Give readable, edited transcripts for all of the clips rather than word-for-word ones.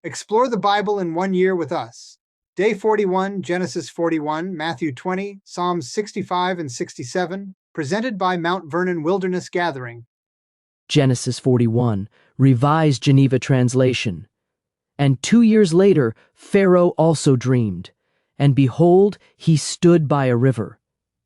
Explore the Bible in 1 year with us. Day 41, Genesis 41, Matthew 20, Psalms 65 and 67, presented by Mount Vernon Wilderness Gathering. Genesis 41, Revised Geneva Translation. And 2 years later, Pharaoh also dreamed. And behold, he stood by a river.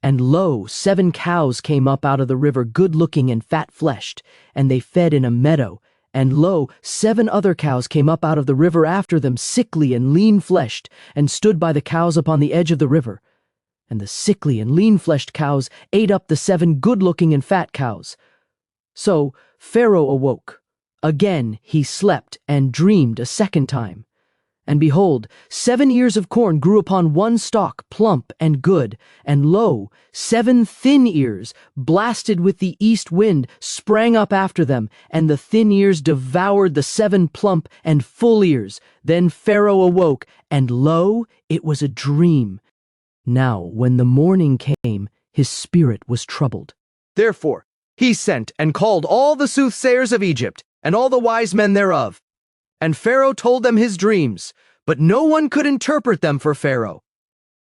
And lo, 7 cows came up out of the river, good-looking and fat-fleshed, and they fed in a meadow. And lo, 7 other cows came up out of the river after them, sickly and lean-fleshed, and stood by the cows upon the edge of the river. And the sickly and lean-fleshed cows ate up the 7 good-looking and fat cows. So Pharaoh awoke. Again he slept and dreamed a second time. And behold, 7 ears of corn grew upon one stalk, plump and good. And lo, 7 thin ears, blasted with the east wind, sprang up after them, and the thin ears devoured the 7 plump and full ears. Then Pharaoh awoke, and lo, it was a dream. Now when the morning came, his spirit was troubled. Therefore he sent and called all the soothsayers of Egypt, and all the wise men thereof. And Pharaoh told them his dreams, but no one could interpret them for Pharaoh.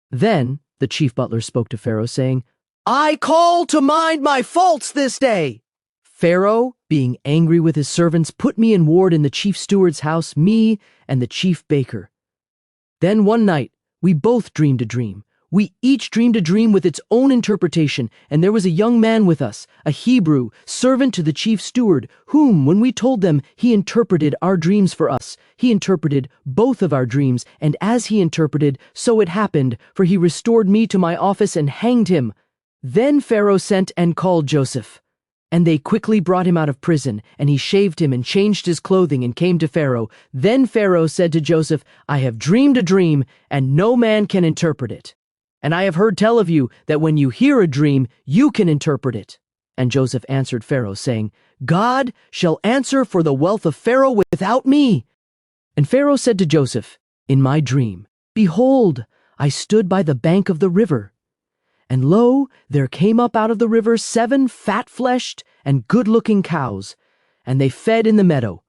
Then the chief butler spoke to Pharaoh, saying, I call to mind my faults this day. Pharaoh, being angry with his servants, put me in ward in the chief steward's house, me and the chief baker. Then one night we both dreamed a dream. We each dreamed a dream with its own interpretation, and there was a young man with us, a Hebrew, servant to the chief steward, whom, when we told them, he interpreted our dreams for us. He interpreted both of our dreams, and as he interpreted, so it happened, for he restored me to my office and hanged him. Then Pharaoh sent and called Joseph. And they quickly brought him out of prison, and he shaved him and changed his clothing and came to Pharaoh. Then Pharaoh said to Joseph, I have dreamed a dream, and no man can interpret it. And I have heard tell of you that when you hear a dream, you can interpret it. And Joseph answered Pharaoh, saying, God shall answer for the wealth of Pharaoh without me. And Pharaoh said to Joseph, in my dream, behold, I stood by the bank of the river. And lo, there came up out of the river 7 fat-fleshed and good-looking cows, and they fed in the meadow.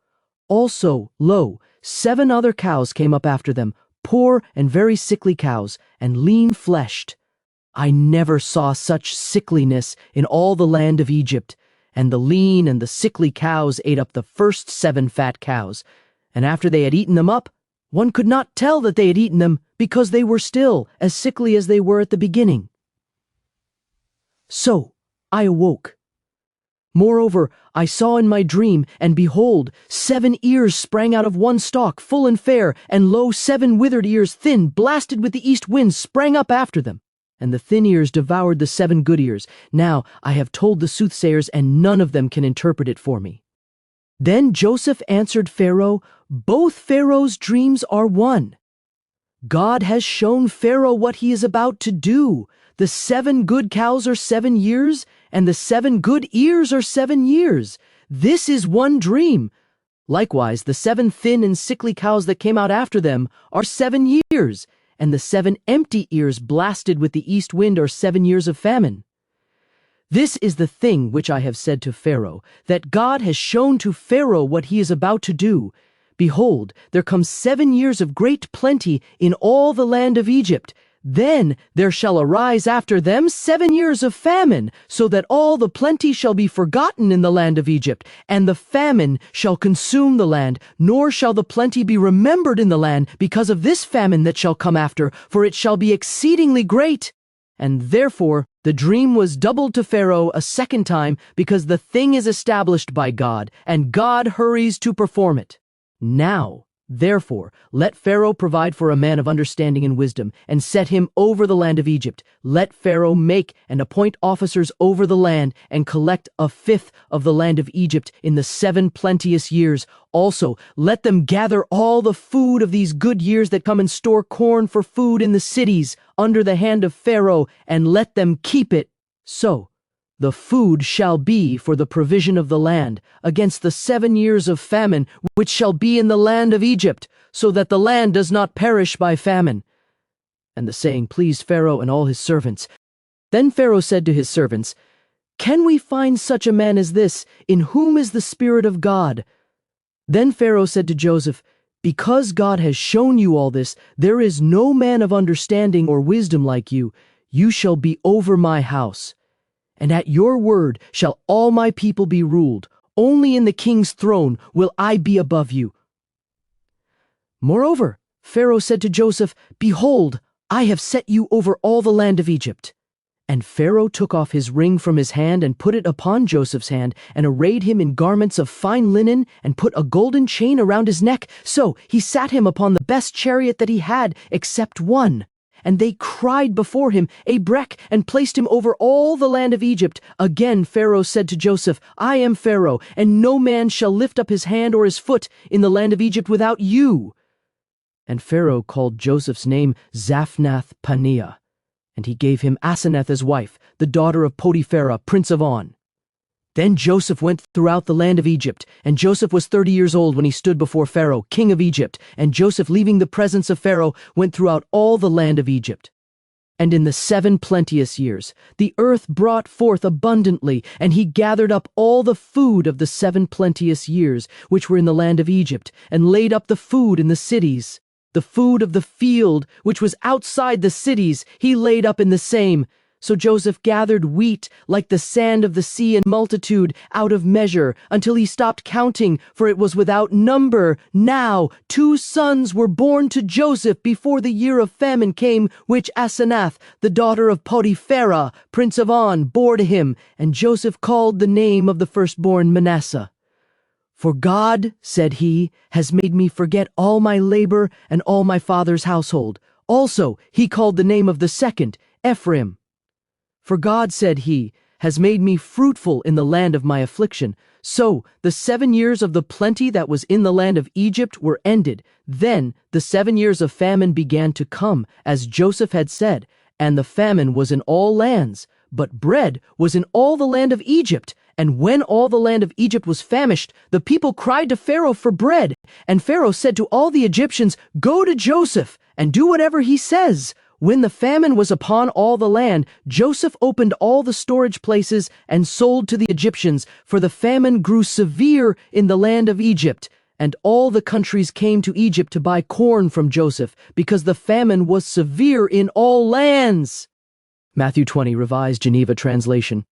Also, lo, 7 other cows came up after them, poor and very sickly cows, and lean-fleshed. I never saw such sickliness in all the land of Egypt. And the lean and the sickly cows ate up the first 7 fat cows. And after they had eaten them up, one could not tell that they had eaten them, because they were still as sickly as they were at the beginning. So I awoke. Moreover, I saw in my dream, and behold, 7 ears sprang out of one stalk, full and fair, and lo, 7 withered ears, thin, blasted with the east wind, sprang up after them. And the thin ears devoured the 7 good ears. Now I have told the soothsayers, and none of them can interpret it for me. Then Joseph answered Pharaoh, both Pharaoh's dreams are one. God has shown Pharaoh what he is about to do. The 7 good cows are 7 years, and the 7 good ears are 7 years. This is one dream. Likewise, the 7 thin and sickly cows that came out after them are 7 years, and the 7 empty ears blasted with the east wind are 7 years of famine. This is the thing which I have said to Pharaoh, that God has shown to Pharaoh what he is about to do. Behold, there come 7 years of great plenty in all the land of Egypt. Then there shall arise after them 7 years of famine, so that all the plenty shall be forgotten in the land of Egypt, and the famine shall consume the land, nor shall the plenty be remembered in the land because of this famine that shall come after, for it shall be exceedingly great. And therefore the dream was doubled to Pharaoh a second time, because the thing is established by God, and God hurries to perform it. Now, therefore, let Pharaoh provide for a man of understanding and wisdom, and set him over the land of Egypt. Let Pharaoh make and appoint officers over the land, and collect 1/5 of the land of Egypt in the 7 plenteous years. Also, let them gather all the food of these good years that come, and store corn for food in the cities under the hand of Pharaoh, and let them keep it. So the food shall be for the provision of the land against the 7 years of famine which shall be in the land of Egypt, so that the land does not perish by famine. And the saying pleased Pharaoh and all his servants. Then Pharaoh said to his servants, Can we find such a man as this, in whom is the Spirit of God? Then Pharaoh said to Joseph, Because God has shown you all this, there is no man of understanding or wisdom like you. You shall be over my house. And at your word shall all my people be ruled. Only in the king's throne will I be above you." Moreover, Pharaoh said to Joseph, "Behold, I have set you over all the land of Egypt." And Pharaoh took off his ring from his hand and put it upon Joseph's hand, and arrayed him in garments of fine linen, and put a golden chain around his neck. So he sat him upon the best chariot that he had, except one. And they cried before him, "Abrek," and placed him over all the land of Egypt. Again Pharaoh said to Joseph, "I am Pharaoh, and no man shall lift up his hand or his foot in the land of Egypt without you." And Pharaoh called Joseph's name Zaphnath-Paneah. And he gave him Asenath as wife, the daughter of Potipharah, prince of On. Then Joseph went throughout the land of Egypt, and Joseph was 30 years old when he stood before Pharaoh, king of Egypt. And Joseph, leaving the presence of Pharaoh, went throughout all the land of Egypt. And in the 7 plenteous years, the earth brought forth abundantly, and he gathered up all the food of the 7 plenteous years, which were in the land of Egypt, and laid up the food in the cities. The food of the field, which was outside the cities, he laid up in the same. So Joseph gathered wheat like the sand of the sea in multitude, out of measure, until he stopped counting, for it was without number. Now 2 sons were born to Joseph before the year of famine came, which Asenath, the daughter of Potipharah, prince of On, bore to him. And Joseph called the name of the firstborn Manasseh. "For God," said he, "has made me forget all my labor and all my father's household." Also he called the name of the second Ephraim. "For God," said he, "has made me fruitful in the land of my affliction." So the 7 years of the plenty that was in the land of Egypt were ended. Then the 7 years of famine began to come, as Joseph had said, and the famine was in all lands, but bread was in all the land of Egypt. And when all the land of Egypt was famished, the people cried to Pharaoh for bread. And Pharaoh said to all the Egyptians, "Go to Joseph, and do whatever he says." When the famine was upon all the land, Joseph opened all the storage places and sold to the Egyptians, for the famine grew severe in the land of Egypt. And all the countries came to Egypt to buy corn from Joseph, because the famine was severe in all lands. Matthew 20, Revised Geneva Translation.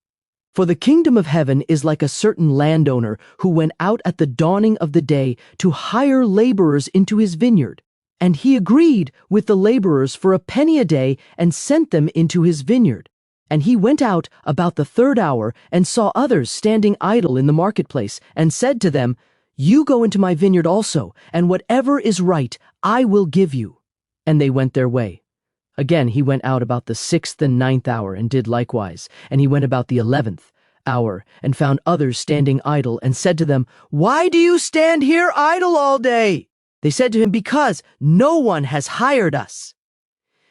"For the kingdom of heaven is like a certain landowner who went out at the dawning of the day to hire laborers into his vineyard. And he agreed with the laborers for a penny a day and sent them into his vineyard. And he went out about the 3rd hour and saw others standing idle in the marketplace, and said to them, 'You go into my vineyard also, and whatever is right I will give you.' And they went their way. Again he went out about the 6th and 9th hour, and did likewise. And he went about the 11th hour, and found others standing idle, and said to them, 'Why do you stand here idle all day?' They said to him, 'Because no one has hired us.'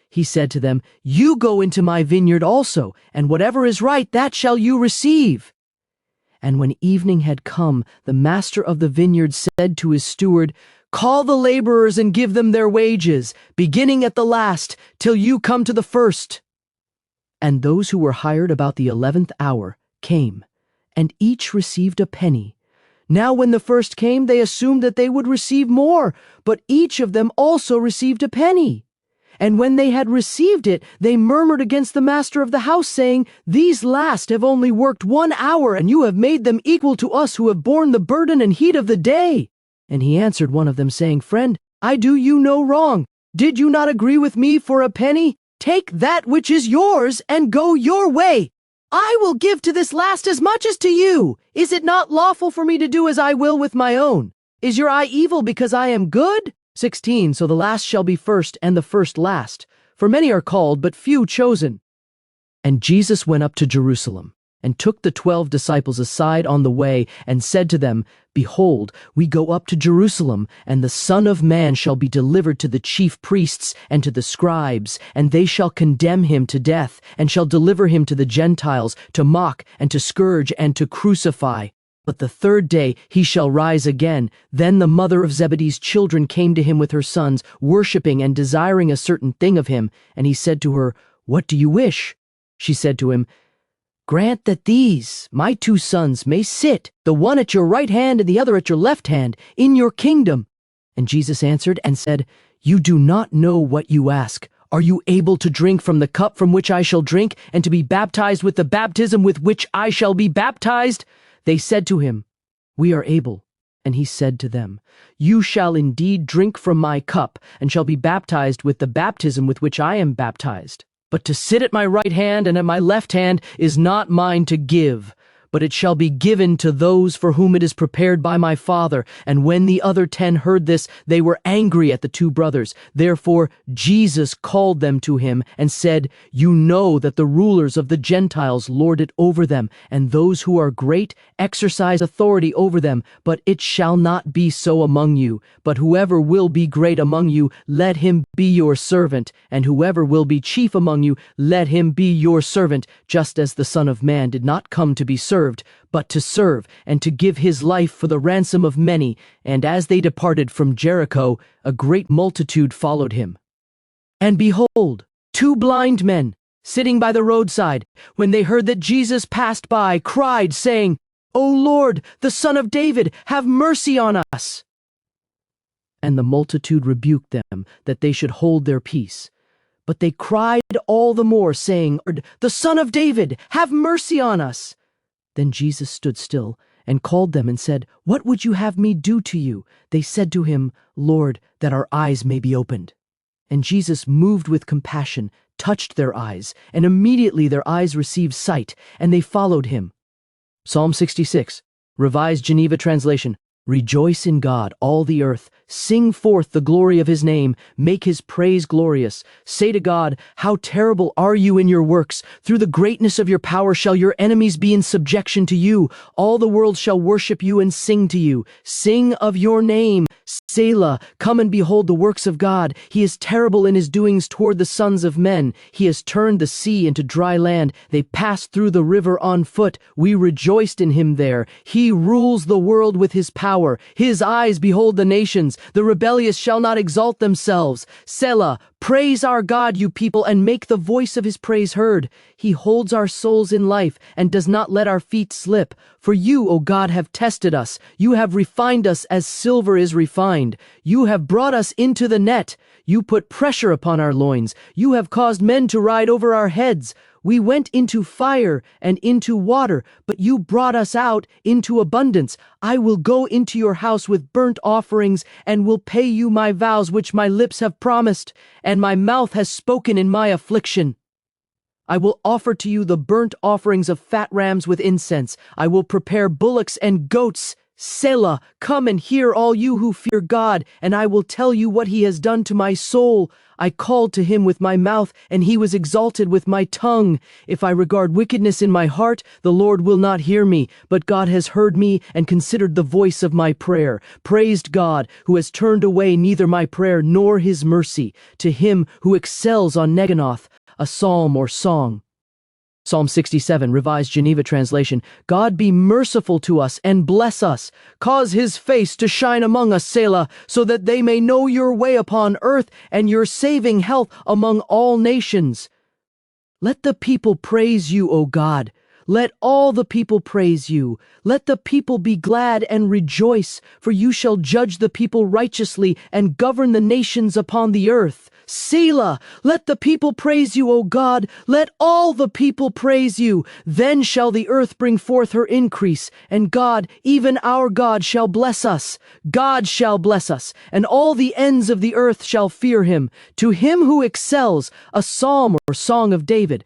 He said to them, 'You go into my vineyard also, and whatever is right, that shall you receive.' And when evening had come, the master of the vineyard said to his steward, 'Call the laborers and give them their wages, beginning at the last, till you come to the first.' And those who were hired about the 11th hour came, and each received a penny. Now when the first came, they assumed that they would receive more, but each of them also received a penny. And when they had received it, they murmured against the master of the house, saying, 'These last have only worked 1 hour, and you have made them equal to us who have borne the burden and heat of the day.' And he answered one of them, saying, 'Friend, I do you no wrong. Did you not agree with me for a penny? Take that which is yours and go your way. I will give to this last as much as to you. Is it not lawful for me to do as I will with my own? Is your eye evil because I am good?' 16. So the last shall be first, and the first last. For many are called, but few chosen." And Jesus went up to Jerusalem, and took the 12 disciples aside on the way, and said to them, "Behold, we go up to Jerusalem, and the Son of Man shall be delivered to the chief priests and to the scribes, and they shall condemn him to death, and shall deliver him to the Gentiles, to mock, and to scourge, and to crucify. But the 3rd day he shall rise again." Then the mother of Zebedee's children came to him with her sons, worshipping and desiring a certain thing of him. And he said to her, "What do you wish?" She said to him, "Grant that these, my 2 sons, may sit, the one at your right hand and the other at your left hand, in your kingdom." And Jesus answered and said, "You do not know what you ask. Are you able to drink from the cup from which I shall drink, and to be baptized with the baptism with which I shall be baptized?" They said to him, "We are able." And he said to them, "You shall indeed drink from my cup, and shall be baptized with the baptism with which I am baptized. But to sit at my right hand and at my left hand is not mine to give, but it shall be given to those for whom it is prepared by my Father." And when the other 10 heard this, they were angry at the 2 brothers. Therefore Jesus called them to him and said, "You know that the rulers of the Gentiles lord it over them, and those who are great exercise authority over them. But it shall not be so among you. But whoever will be great among you, let him be your servant. And whoever will be chief among you, let him be your servant, just as the Son of Man did not come to be served, but to serve, and to give his life for the ransom of many." And as they departed from Jericho, a great multitude followed him. And behold, 2 blind men, sitting by the roadside, when they heard that Jesus passed by, cried, saying, "O Lord, the Son of David, have mercy on us." And the multitude rebuked them, that they should hold their peace. But they cried all the more, saying, "Lord, the Son of David, have mercy on us." Then Jesus stood still and called them and said, "What would you have me do to you?" They said to him, "Lord, that our eyes may be opened." And Jesus, moved with compassion, touched their eyes, and immediately their eyes received sight, and they followed him. Psalm 66, Revised Geneva Translation. Rejoice in God, all the earth. Sing forth the glory of his name. Make his praise glorious. Say to God, "How terrible are you in your works! Through the greatness of your power shall your enemies be in subjection to you. All the world shall worship you and sing to you. Sing of your name, Selah. Come and behold the works of God. He is terrible in his doings toward the sons of men. He has turned the sea into dry land. They passed through the river on foot. We rejoiced in him there. He rules the world with his power. His eyes behold the nations. The rebellious shall not exalt themselves. Selah. Praise our God, you people, and make the voice of his praise heard. He holds our souls in life and does not let our feet slip. For you, O God, have tested us. You have refined us as silver is refined. You have brought us into the net. You put pressure upon our loins. You have caused men to ride over our heads. We went into fire and into water, but you brought us out into abundance. I will go into your house with burnt offerings and will pay you my vows which my lips have promised, and my mouth has spoken in my affliction. I will offer to you the burnt offerings of fat rams with incense. I will prepare bullocks and goats. Selah, come and hear, all you who fear God, and I will tell you what he has done to my soul. I called to him with my mouth, and he was exalted with my tongue. If I regard wickedness in my heart, the Lord will not hear me, but God has heard me and considered the voice of my prayer. Praised God, who has turned away neither my prayer nor his mercy. To him who excels on Neganoth, a psalm or song. Psalm 67, Revised Geneva Translation. God be merciful to us and bless us. Cause his face to shine among us, Selah, so that they may know your way upon earth and your saving health among all nations. Let the people praise you, O God. Let all the people praise you. Let the people be glad and rejoice, for you shall judge the people righteously and govern the nations upon the earth. Selah, let the people praise you, O God. Let all the people praise you. Then shall the earth bring forth her increase, and God, even our God, shall bless us. God shall bless us, and all the ends of the earth shall fear him. To him who excels, a psalm or song of David.